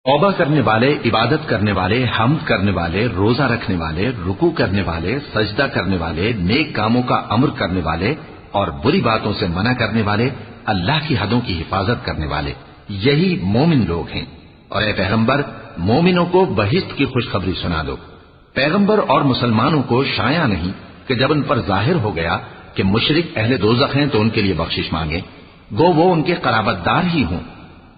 तौबा करने वाले, इबादत करने वाले, हम्द करने वाले, रोजा रखने वाले, रुकू करने वाले, सजदा करने वाले, नेक कामों का अमर करने वाले और बुरी बातों से मना करने वाले, अल्लाह की हदों की हिफाजत करने वाले, यही मोमिन लोग हैं। और ए पैगंबर, मोमिनों को बहिश्त की खुशखबरी सुना दो। पैगंबर और मुसलमानों को शाया नहीं कि जब उन पर जाहिर हो गया कि मुशरिक अहले दोज़ख हैं तो उनके लिए बख्शिश मांगे, गो वो उनके कराबतदार ही हों।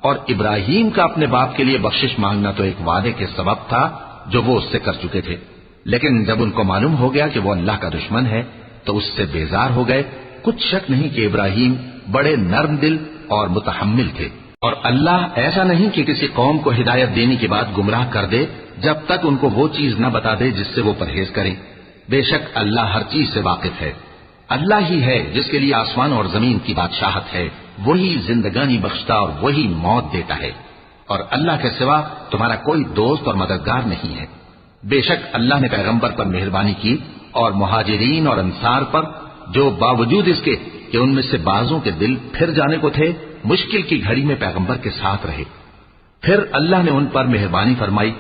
और इब्राहिम का अपने बाप के लिए बख्शिश मांगना तो एक वादे के सबब था जो वो उससे कर चुके थे, लेकिन जब उनको मालूम हो गया कि वो अल्लाह का दुश्मन है तो उससे बेजार हो गए। कुछ शक नहीं कि इब्राहिम बड़े नर्म दिल और मुतहम्मिल थे। और अल्लाह ऐसा नहीं कि किसी कौम को हिदायत देने के बाद गुमराह कर दे जब तक उनको वो चीज न बता दे जिससे वो परहेज करें। बेशक अल्लाह हर चीज से वाकिफ है। अल्लाह ही है जिसके लिए आसमान और जमीन की बादशाहत है, वही जिंदगानी बख्शता और वही मौत देता है, और अल्लाह के सिवा तुम्हारा कोई दोस्त और मददगार नहीं है। बेशक अल्लाह ने पैगंबर पर मेहरबानी की और मुहाजिरीन और अंसार पर, जो बावजूद इसके कि उनमें से बाजों के दिल फिर जाने को थे, मुश्किल की घड़ी में पैगंबर के साथ रहे। फिर अल्लाह ने उन पर मेहरबानी फरमाई।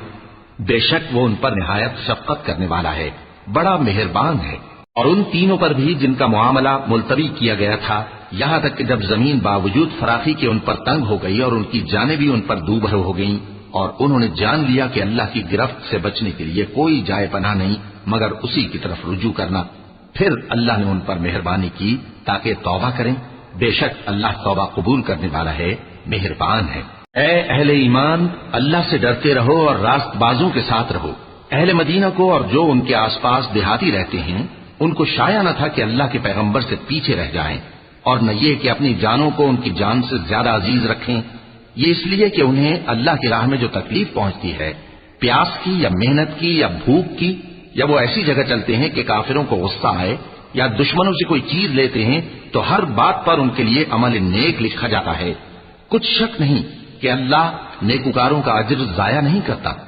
बेशक वो उन पर निहायत शफकत करने वाला है, बड़ा मेहरबान है। और उन तीनों पर भी जिनका मुआमला मुलतवी किया गया था, यहां तक कि जब जमीन बावजूद फराखी के उन पर तंग हो गई और उनकी जानें भी उन पर दूभर हो गईं और उन्होंने जान लिया कि अल्लाह की गिरफ्त से बचने के लिए कोई जाए पनाह नहीं मगर उसी की तरफ रुजू करना, फिर अल्लाह ने उन पर मेहरबानी की ताकि तौबा करें। बेशक अल्लाह तौबा कबूल करने वाला है, मेहरबान है। ए अहले ईमान, अल्लाह से डरते रहो और रास्तबाजों के साथ रहो। अहले मदीना को और जो उनके आसपास देहाती रहते हैं उनको शाया न था कि अल्लाह के पैगंबर से पीछे रह जाएं, और न ये कि अपनी जानों को उनकी जान से ज्यादा अजीज रखें। ये इसलिए कि उन्हें अल्लाह की राह में जो तकलीफ पहुंचती है, प्यास की या मेहनत की या भूख की, या वो ऐसी जगह चलते हैं कि काफिरों को गुस्सा आए या दुश्मनों से कोई चीज लेते हैं, तो हर बात पर उनके लिए अमल नेक लिखा जाता है। कुछ शक नहीं कि अल्लाह नेकुकारों का अज्र जाया नहीं करता।